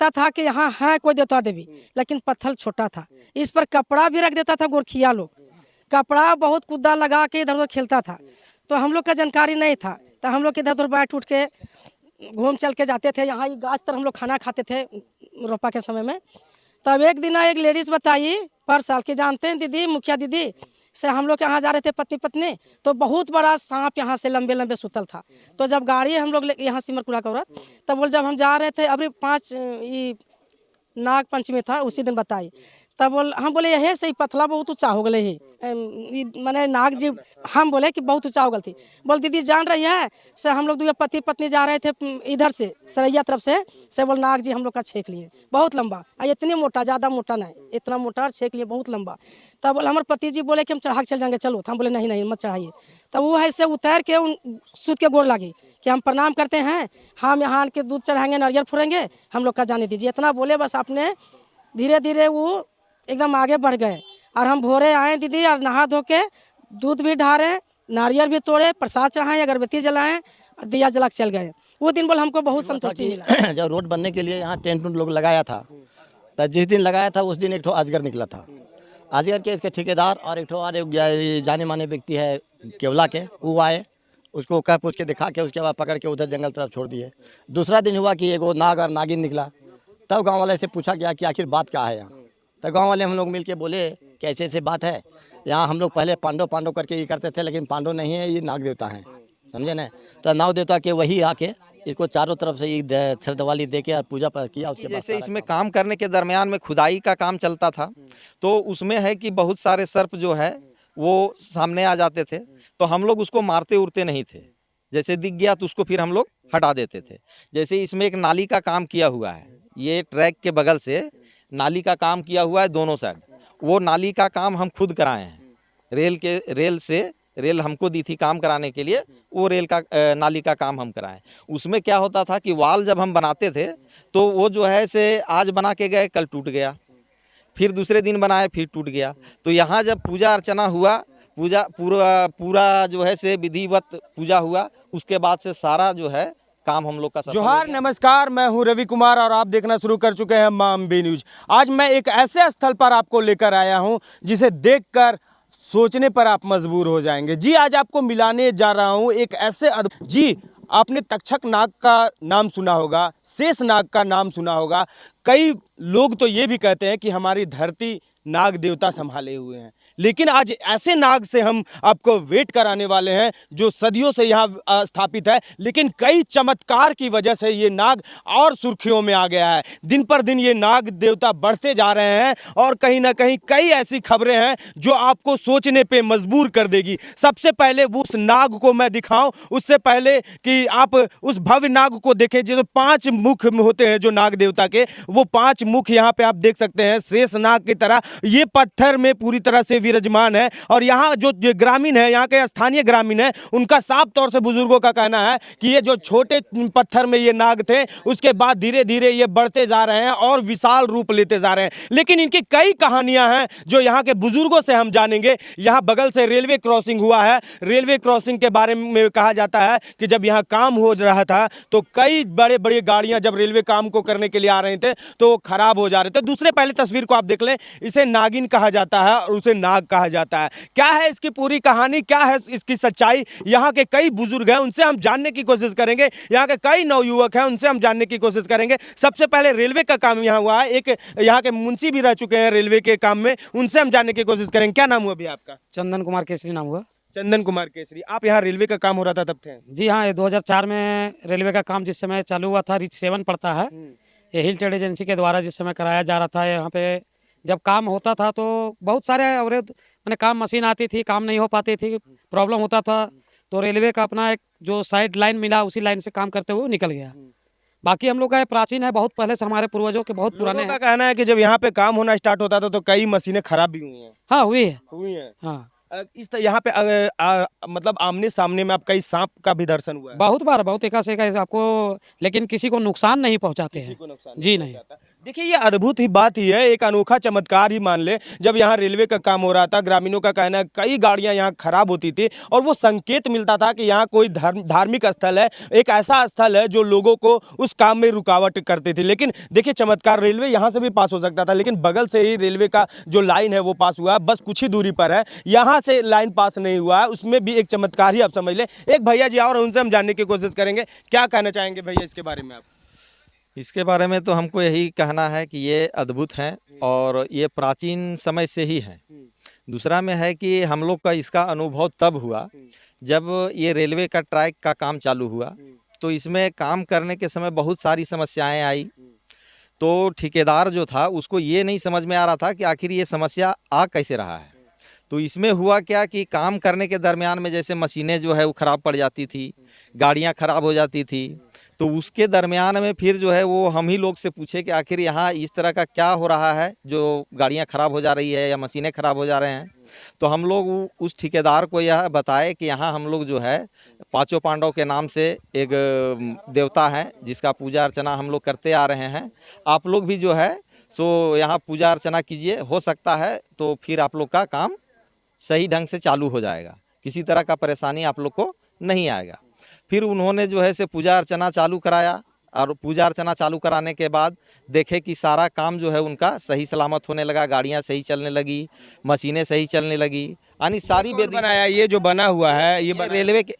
लगता था कि यहाँ है कोई देवता देवी, लेकिन पत्थर छोटा था। इस पर कपड़ा भी रख देता था गोरखिया लोग, कपड़ा बहुत कुद्दा लगा के इधर उधर खेलता था। तो हम लोग का जानकारी नहीं था, तो हम लोग इधर उधर बैठ उठ के घूम चल के जाते थे। यहाँ गाछ तर हम लोग खाना खाते थे रोपा के समय में। तब एक दिन एक लेडीज़ बताई, पर साल के जानते हैं दीदी, मुखिया दीदी से हम लोग यहाँ जा रहे थे पत्नी पत्नी, तो बहुत बड़ा सांप यहाँ से लंबे लंबे सुतल था। तो जब गाड़ी हम लोग यहाँ सिमरपुरा का औरत, तब बोल जब हम जा रहे थे अभी 5 नाग पंचमी था उसी दिन बताई, तब हम बोले यही सही पथला बहुत ऊँचा हो गए ही मैंने नाग जी। हम बोले कि बहुत ऊँचा हो गई थी। बोल दीदी जान रही है से हम लोग दो पति पत्नी जा रहे थे इधर से सरैया तरफ से बोल नाग जी हम लोग का छेक लिए बहुत लंबा, इतनी मोटा, ज़्यादा मोटा नहीं, इतना मोटा छेक लिए बहुत लंबा। तब बोले हमारे पति जी बोले कि हम चढ़ा के चल जाएंगे, चलो। हम बोले नहीं नहीं मत चढ़ाइए। तब वो ऐसे उतर के सूत के गोड़ लगी कि हम प्रणाम करते हैं, हम यहाँ के दूध चढ़ाएंगे, नारियल फोड़ेंगे, हम लोग का जाने दीजिए। इतना बोले बस अपने धीरे धीरे वो एकदम आगे बढ़ गए। और हम भोरे आए दीदी और नहा धो के दूध भी ढारे, नारियल भी तोड़े, प्रसाद चढ़ाएं, अगरबत्ती जलाएं और दिया जला के चल गए। वो दिन बोल हमको बहुत संतुष्टि मिला। जब रोड बनने के लिए यहाँ टेंट लोग लगाया था, तो जिस दिन लगाया था उस दिन एक ठो अजगर निकला था। अजगर के इसके ठेकेदार और एक ठो और जाने माने व्यक्ति है केवला के, वो आए, उसको कह पूछ के दिखा के उसके बाद पकड़ के उधर जंगल तरफ छोड़ दिए। दूसरा दिन हुआ कि एगो नाग और नागिन निकला। तब गाँव वाले से पूछा गया कि आखिर बात क्या है यहाँ। तो गाँव वाले हम लोग मिल के बोले कि ऐसे ऐसे बात है, यहाँ हम लोग पहले पांडव करके ये करते थे, लेकिन पांडव नहीं है, ये नाग देवता हैं, समझे ना। तो नाग देवता के वही आके इसको चारों तरफ से ये श्रद्धावाली दे के और पूजा किया। उसके बाद जैसे इसमें काम करने के दरमियान में खुदाई का काम चलता था, तो उसमें है कि बहुत सारे सर्प जो है वो सामने आ जाते थे, तो हम लोग उसको मारते उड़ते नहीं थे। जैसे दिख गया तो उसको फिर हम लोग हटा देते थे। जैसे इसमें एक नाली का काम किया हुआ है, ये ट्रैक के बगल से नाली का काम किया हुआ है दोनों साइड। वो नाली का काम हम खुद कराए हैं, रेल हमको दी थी काम कराने के लिए, वो रेल का नाली का काम हम कराएं। उसमें क्या होता था कि वाल जब हम बनाते थे तो वो जो है से आज बना के गए, कल टूट गया, फिर दूसरे दिन बनाए फिर टूट गया। तो यहाँ जब पूजा अर्चना हुआ, पूरा जो है से विधिवत पूजा हुआ, उसके बाद से सारा जो है काम हम लोग का सफल हो जोहार, गया। नमस्कार, मैं हूं रवि कुमार और आप देखना शुरू कर चुके हैं माँ अम्बे न्यूज। आज मैं एक ऐसे स्थल पर आपको लेकर आया हूं जिसे देखकर सोचने पर आप मजबूर हो जाएंगे। जी, आज आपको मिलाने जा रहा हूं एक ऐसे जी, आपने तक्षक नाग का नाम सुना होगा, शेष नाग का नाम सुना होगा। कई लोग तो ये भी कहते हैं कि हमारी धरती नाग देवता संभाले हुए हैं, लेकिन आज ऐसे नाग से हम आपको वेट कराने वाले हैं जो सदियों से यहाँ स्थापित है, लेकिन कई चमत्कार की वजह से ये नाग और सुर्खियों में आ गया है। दिन पर दिन ये नाग देवता बढ़ते जा रहे हैं और कहीं ना कहीं कई ऐसी खबरें हैं जो आपको सोचने पे मजबूर कर देगी। सबसे पहले वो उस नाग को मैं दिखाऊं, उससे पहले कि आप उस भव्य नाग को देखें, जैसे 5 मुख होते हैं जो नाग देवता के, वो 5 मुख यहाँ पे आप देख सकते हैं शेष नाग की तरह। ये पत्थर में पूरी तरह से विराजमान है और यहाँ जो ग्रामीण है, यहाँ के स्थानीय ग्रामीण है, उनका साफ तौर से बुजुर्गों का कहना है कि ये जो छोटे पत्थर में ये नाग थे, उसके बाद धीरे धीरे ये बढ़ते जा रहे हैं और विशाल रूप लेते जा रहे हैं। लेकिन इनकी कई कहानियां हैं जो यहाँ के बुजुर्गों से हम जानेंगे। यहाँ बगल से रेलवे क्रॉसिंग हुआ है, रेलवे क्रॉसिंग के बारे में कहा जाता है कि जब यहाँ काम हो रहा था तो कई बड़े बड़े गाड़ियां जब रेलवे काम को करने के लिए आ रहे थे तो खराब हो जा रहे थे। दूसरे पहले तस्वीर को आप देख लें, इसे नागिन कहा जाता है और उसे नाग कहा जाता है। क्या है इसकी पूरी कहानी, क्या है इसकी सच्चाई, यहाँ के कई बुजुर्ग हैं उनसे हम जानने की कोशिश करेंगे, यहाँ के कई नवयुवक हैं उनसे हम जानने की कोशिश करेंगे। सबसे पहले रेलवे का काम यहाँ हुआ है, एक यहाँ के मुंशी भी रह चुके हैं रेलवे के काम में, उनसे हम जानने की कोशिश करेंगे। क्या नाम हुआ अभी आपका? चंदन कुमार केसरी नाम हुआ। चंदन कुमार केसरी, आप यहाँ रेलवे का काम हो रहा था तब थे? जी हाँ, ये 2004 में रेलवे का काम जिस समय चालू हुआ था, रिच 7 पड़ता है, ये हिल ट्रेड एजेंसी के द्वारा जिस समय कराया जा रहा था। यहाँ पे जब काम होता था तो बहुत सारे अवरोध, मैंने काम मशीन आती थी, काम नहीं हो पाती थी, प्रॉब्लम होता था, तो रेलवे का अपना एक जो साइड लाइन मिला उसी लाइन से काम करते हुए निकल गया। बाकी हम लोग का प्राचीन है, बहुत पहले से हमारे पूर्वजों के बहुत पुराने का कहना है कि जब यहाँ पे काम होना स्टार्ट होता था तो कई मशीनें खराब भी हुई हैं। हाँ हुई है। हाँ, इस यहाँ पे मतलब आमने सामने में आपका इस सांप का भी दर्शन हुआ है? बहुत बार, बहुत एका से एका आपको, लेकिन किसी को नुकसान नहीं पहुँचाते हैं। किसी को नुकसान जी नहीं। देखिए ये अद्भुत ही बात ही है, एक अनोखा चमत्कार ही मान ले। जब यहाँ रेलवे का काम हो रहा था, ग्रामीणों का कहना है कई गाड़ियाँ यहाँ खराब होती थी और वो संकेत मिलता था कि यहाँ कोई धार्मिक स्थल है, एक ऐसा स्थल है जो लोगों को उस काम में रुकावट करती थी। लेकिन देखिए चमत्कार, रेलवे यहाँ से भी पास हो सकता था, लेकिन बगल से ही रेलवे का जो लाइन है वो पास हुआ, बस कुछ ही दूरी पर है, यहाँ से लाइन पास नहीं हुआ है, उसमें भी एक चमत्कार ही आप समझ लें। एक भैया जी और उनसे हम जानने की कोशिश करेंगे, क्या कहना चाहेंगे भैया इसके बारे में आप? इसके बारे में तो हमको यही कहना है कि ये अद्भुत हैं और ये प्राचीन समय से ही हैं। दूसरा में है कि हम लोग का इसका अनुभव तब हुआ जब ये रेलवे का ट्रैक का काम चालू हुआ, तो इसमें काम करने के समय बहुत सारी समस्याएं आई। तो ठेकेदार जो था उसको ये नहीं समझ में आ रहा था कि आखिर ये समस्या आ कैसे रहा है। तो इसमें हुआ क्या कि काम करने के दरमियान में जैसे मशीनें जो है वो ख़राब पड़ जाती थी, गाड़ियाँ ख़राब हो जाती थी। तो उसके दरमियान में फिर जो है वो हम ही लोग से पूछे कि आखिर यहाँ इस तरह का क्या हो रहा है जो गाड़ियाँ ख़राब हो जा रही है या मशीनें ख़राब हो जा रहे हैं। तो हम लोग उस ठेकेदार को यह बताए कि यहाँ हम लोग जो है पांचों पांडव के नाम से एक देवता है जिसका पूजा अर्चना हम लोग करते आ रहे हैं। आप लोग भी जो है सो यहाँ पूजा अर्चना कीजिए, हो सकता है तो फिर आप लोग का काम सही ढंग से चालू हो जाएगा, किसी तरह का परेशानी आप लोग को नहीं आएगा। फिर उन्होंने जो है से पूजा अर्चना चालू कराया और पूजा अर्चना चालू कराने के बाद देखे कि सारा काम जो है उनका सही सलामत होने लगा, गाड़ियाँ सही चलने लगी, मशीनें सही चलने लगी, यानी सारी कौन बनाया ये जो बना हुआ है? ये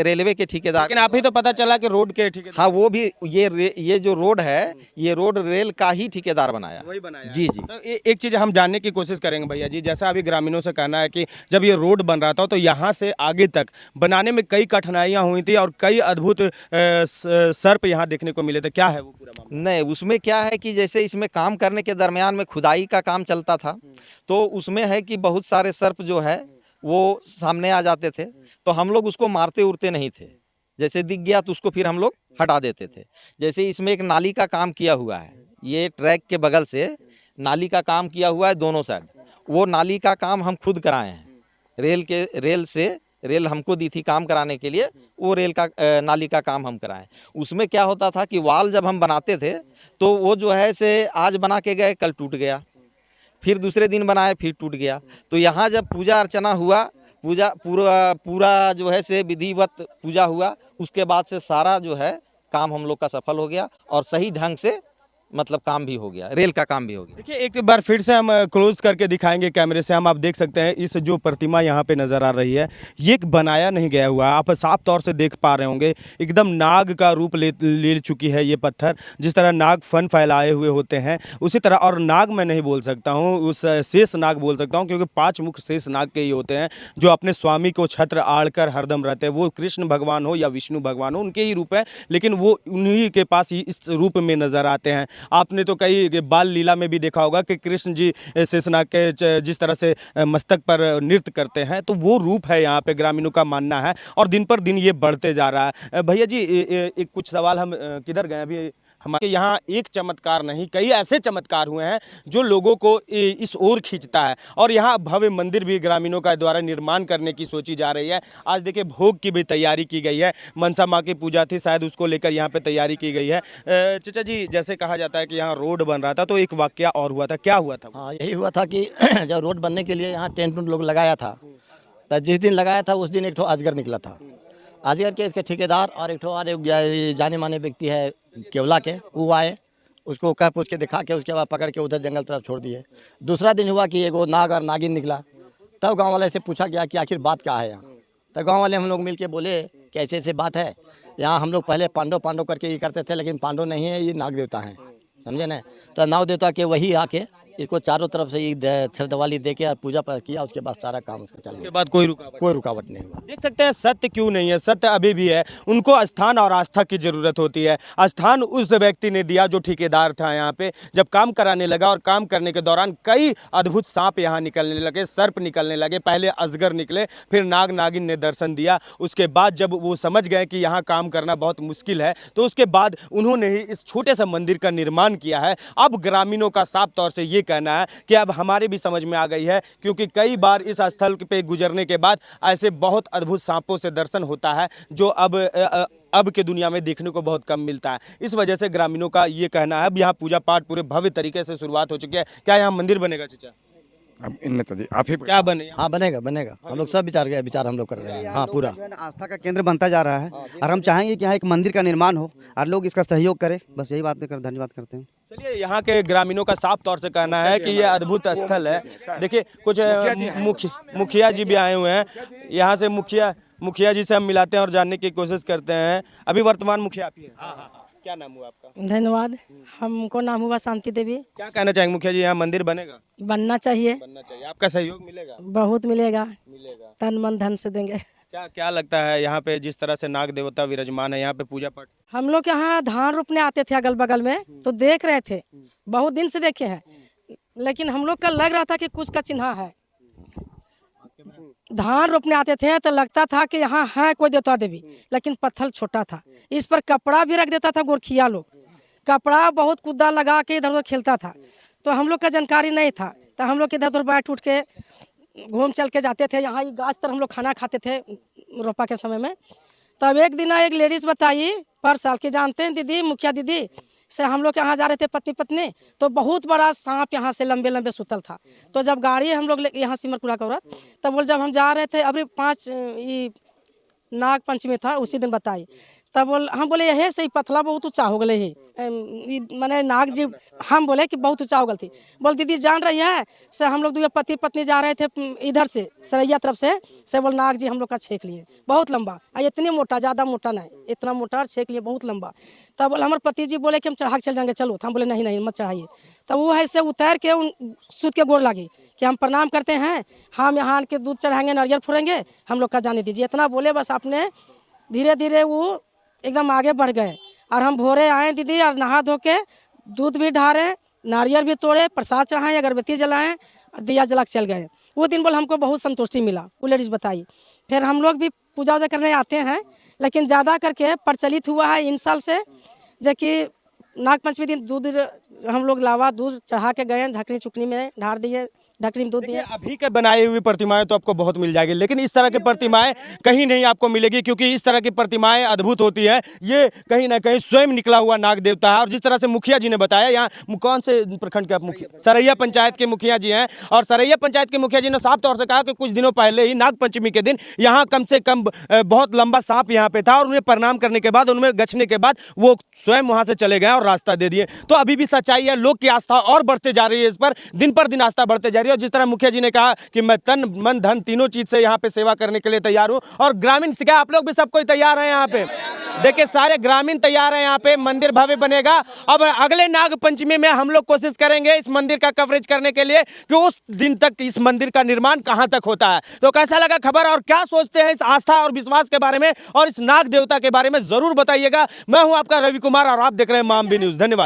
रेलवे के ठेकेदार। लेकिन आप ही तो पता चला कि रोड के ठेकेदार। हाँ, वो भी ये जो रोड है ये रोड रेल का ही ठेकेदार बनाया। वही बनाया। जी जी। तो एक चीज़ हम जानने की कोशिश करेंगे भैया जी, जैसा अभी ग्रामीणों से कहना है कि जब ये रोड बन रहा था तो यहाँ से आगे तक बनाने में कई कठिनाइयाँ हुई थी और कई अद्भुत सर्प यहाँ देखने को मिले थे, क्या है वो पूरा मामला? नहीं, उसमें क्या है कि जैसे इसमें काम करने के दरमियान में खुदाई का काम चलता था, तो उसमें है कि बहुत सारे सर्प जो है वो सामने आ जाते थे। तो हम लोग उसको मारते उड़ते नहीं थे, जैसे दिख गया तो उसको फिर हम लोग हटा देते थे। जैसे इसमें एक नाली का काम किया हुआ है, ये ट्रैक के बगल से नाली का काम किया हुआ है दोनों साइड, वो नाली का काम हम खुद कराए हैं। रेल हमको दी थी काम कराने के लिए, वो रेल का नाली का काम हम कराएं। उसमें क्या होता था कि वाल जब हम बनाते थे तो वो जो है से आज बना के गए, कल टूट गया, फिर दूसरे दिन बनाए फिर टूट गया। तो यहाँ जब पूजा अर्चना हुआ, पूरा जो है से विधिवत पूजा हुआ, उसके बाद से सारा जो है काम हम लोग का सफल हो गया और सही ढंग से मतलब काम भी हो गया, रेल का काम भी हो गया। देखिए एक बार फिर से हम क्लोज करके दिखाएंगे कैमरे से, हम आप देख सकते हैं इस जो प्रतिमा यहाँ पे नज़र आ रही है ये बनाया नहीं गया हुआ है, आप साफ तौर से देख पा रहे होंगे, एकदम नाग का रूप ले चुकी है ये पत्थर। जिस तरह नाग फन फैलाए हुए होते हैं उसी तरह, और नाग मैं नहीं बोल सकता हूँ, उस शेष नाग बोल सकता हूँ, क्योंकि 5 मुख शेष नाग के ही होते हैं जो अपने स्वामी को छत्र आड़ कर हरदम रहते हैं। वो कृष्ण भगवान हो या विष्णु भगवान हो, उनके ही रूप है, लेकिन वो उन्हीं के पास ही इस रूप में नज़र आते हैं। आपने तो कई बाल लीला में भी देखा होगा कि कृष्ण जी शेषनाग के जिस तरह से मस्तक पर नृत्य करते हैं, तो वो रूप है यहाँ पे, ग्रामीणों का मानना है, और दिन पर दिन ये बढ़ते जा रहा है। भैया जी एक कुछ सवाल, हम किधर गए अभी? हमारे यहाँ एक चमत्कार नहीं, कई ऐसे चमत्कार हुए हैं जो लोगों को इस ओर खींचता है, और यहाँ भव्य मंदिर भी ग्रामीणों का द्वारा निर्माण करने की सोची जा रही है। आज देखिए भोग की भी तैयारी की गई है, मनसा माँ की पूजा थी, शायद उसको लेकर यहाँ पे तैयारी की गई है। चाचा जी, जैसे कहा जाता है कि यहाँ रोड बन रहा था तो एक वाकया और हुआ था, क्या हुआ था? हाँ, यही हुआ था कि जब रोड बनने के लिए यहाँ टेंट लोग लगाया था, तो जिस दिन लगाया था उस दिन एक ठो अजगर निकला था। अजगर के इसके ठेकेदार और एक ठो और जाने माने व्यक्ति है केवला के, वो आए, उसको कह पूछ के दिखा के उसके बाद पकड़ के उधर जंगल तरफ छोड़ दिए। दूसरा दिन हुआ कि एगो नाग और नागिन निकला, तब गांव वाले से पूछा गया कि आखिर बात क्या है यहाँ। तो गांव वाले हम लोग मिल के बोले कि ऐसे ऐसे बात है, यहाँ हम लोग पहले पांडव करके ये करते थे, लेकिन पांडव नहीं है, ये नाग देवता हैं, समझे ना। तो नाग देवता के वही आके इसको चारों तरफ से ये छरदवाली दे के और पूजा पाठ किया, उसके बाद सारा काम उसका चल गया। उसके बाद कोई रुकावट नहीं हुआ। देख सकते हैं सत्य क्यों नहीं है, सत्य अभी भी है। उनको स्थान और आस्था की जरूरत होती है। स्थान उस व्यक्ति ने दिया जो ठेकेदार था यहाँ पे, जब काम कराने लगा, और काम करने के दौरान कई अद्भुत सांप यहाँ निकलने लगे, सर्प निकलने लगे, पहले अजगर निकले, फिर नाग नागिन ने दर्शन दिया। उसके बाद जब वो समझ गए कि यहाँ काम करना बहुत मुश्किल है, तो उसके बाद उन्होंने ही इस छोटे से मंदिर का निर्माण किया है। अब ग्रामीणों का साफ तौर से ये कहना है कि अब हमारे भी समझ में आ गई है, क्योंकि कई बार इस स्थल पे गुजरने के बाद ऐसे बहुत अद्भुत सांपों से दर्शन होता है जो अब के दुनिया में देखने को बहुत कम मिलता है। इस वजह से ग्रामीणों का ये कहना है। अब यहाँ पूजा पाठ पूरे भव्य तरीके से शुरुआत हो चुकी है। क्या यहाँ मंदिर बनेगा चाचा? अब इन तो आप ही क्या बने? हाँ बनेगा बनेगा, हम लोग सब विचार हम लोग कर रहे हैं। हाँ पूरा जो है ना आस्था का केंद्र बनता जा रहा है और हम चाहेंगे कि यहाँ एक मंदिर का निर्माण हो और लोग इसका सहयोग करें। बस यही बात कर धन्यवाद करते हैं। चलिए, यहाँ के ग्रामीणों का साफ तौर से कहना है कि ये अद्भुत स्थल है। देखिए, कुछ मुखिया जी भी आए हुए हैं। यहाँ से मुखिया जी से हम मिलाते हैं और जानने की कोशिश करते हैं। अभी वर्तमान मुखिया आप ही हैं। क्या नाम हुआ आपका? धन्यवाद। हमको नाम हुआ शांति देवी। क्या कहना चाहेंगे मुखिया जी, यहाँ मंदिर बनेगा? बनना चाहिए। बनना चाहिए। आपका सहयोग मिलेगा? बहुत मिलेगा, मिलेगा। तन मन धन से देंगे। क्या लगता है यहाँ पे जिस तरह से नाग देवता विराजमान है, यहाँ पे पूजा पाठ? हम लोग यहाँ धान रोपने आते थे अगल बगल में, तो देख रहे थे, बहुत दिन से देखे हैं, लेकिन हम लोग का लग रहा था कि कुछ का चिन्ह है। धान रोपने आते थे तो लगता था कि यहाँ है कोई देवता देवी, लेकिन पत्थर छोटा था। इस पर कपड़ा भी रख देता था गोरखिया लोग। कपड़ा बहुत कुदा लगा के इधर उधर खेलता था, तो हम लोग का जानकारी नहीं था। तो हम लोग इधर उधर बैठ उठ के घूम चल के जाते थे। यहाँ गाछ तर हम लोग खाना खाते थे रोपा के समय में। तब एक दिन एक लेडीज़ बताई, पर साल के जानते हैं दीदी, मुखिया दीदी से हम लोग यहाँ जा रहे थे पत्नी पत्नी, तो बहुत बड़ा सांप यहाँ से लंबे लंबे सुतल था। तो जब गाड़ी हम लोग यहाँ सिमरपुरा का औरत, तब बोल जब हम जा रहे थे, अभी 5 नाग पंचमी था उसी दिन बताई। तब हम बोले यही से पथला बहुत ऊंचा हो गए है, मैंने नाग जी हम बोले कि बहुत ऊंचा हो गई थी। बोल दीदी जान रही है से हम लोग दो पति पत्नी जा रहे थे इधर से सरैया तरफ से बोल नाग जी हम लोग का छेक लिए बहुत लंबा, इतनी मोटा, ज़्यादा मोटा नहीं, इतना मोटा छेक लिए बहुत लंबा। तब बोले हमारे पति जी बोले कि हम चढ़ा के चल जाएंगे, चलो। हम बोले नहीं नहीं मत चढ़ाइए। तब वो ऐसे उतर के सूत के गोड़ लगी कि हम प्रणाम करते हैं, हम यहाँ के दूध चढ़ाएंगे, नारियल फोड़ेंगे, हम लोग का जाने दीजिए। इतना बोले बस आपने धीरे धीरे वो एकदम आगे बढ़ गए। और हम भोरे आए दीदी और नहा धो के दूध भी ढारे, नारियल भी तोड़े, प्रसाद चढ़ाएं, अगरबत्ती जलाएं और दिया जला के चल गए। वो दिन बोल हमको बहुत संतुष्टि मिला। वो लेडीज़ बताई। फिर हम लोग भी पूजा वूजा करने आते हैं, लेकिन ज़्यादा करके प्रचलित हुआ है इन साल से, जो कि नाग पंचमी दिन दूध हम लोग लावा दूध चढ़ा के गए, ढकनी चुकनी में ढार दिए, ढकनी में दूध दिए। अभी के बनाई हुई प्रतिमाएं तो आपको बहुत मिल जाएगी, लेकिन इस तरह की प्रतिमाएं कहीं नहीं आपको मिलेगी, क्योंकि इस तरह की प्रतिमाएं अद्भुत होती है। ये कहीं ना कहीं स्वयं निकला हुआ नाग देवता है। और जिस तरह से मुखिया जी ने बताया, यहाँ कौन से प्रखंड के आप मुखिया? सरैया पंचायत के मुखिया जी हैं। और सरैया पंचायत के मुखिया जी ने साफ तौर से कहा कि कुछ दिनों पहले ही नाग पंचमी के दिन यहाँ कम से कम बहुत लंबा सांप यहाँ पे था, और उन्हें प्रणाम करने के बाद, उनमें गछने के बाद वो स्वयं वहाँ से चले गए और रास्ता दे दिए। तो अभी भी सच्चाई है, लोग की आस्था और बढ़ते जा रही है, इस पर दिन पर दिन आस्था बढ़ते जा रही है। और जिस तरह मुखिया जी ने कहा कि मैं तन मन धन तीनों चीज से यहाँ पे सेवा करने के लिए तैयार हूँ, और ग्रामीण से क्या आप लोग भी सब कोई तैयार हैं यहाँ पे? देखिए, सारे ग्रामीण तैयार हैं यहाँ पे। मंदिर भव्य बनेगा। अब अगले नाग पंचमी में हम लोग कोशिश करेंगे इस मंदिर का कवरेज करने के लिए कि उस दिन तक इस मंदिर का निर्माण कहाँ तक होता है। तो कैसा लगा खबर, और क्या सोचते हैं इस आस्था और विश्वास के बारे में और इस नाग देवता के बारे में, जरूर बताइएगा। मैं हूँ आपका रवि कुमार और आप देख रहे हैं माम बी न्यूज। धन्यवाद।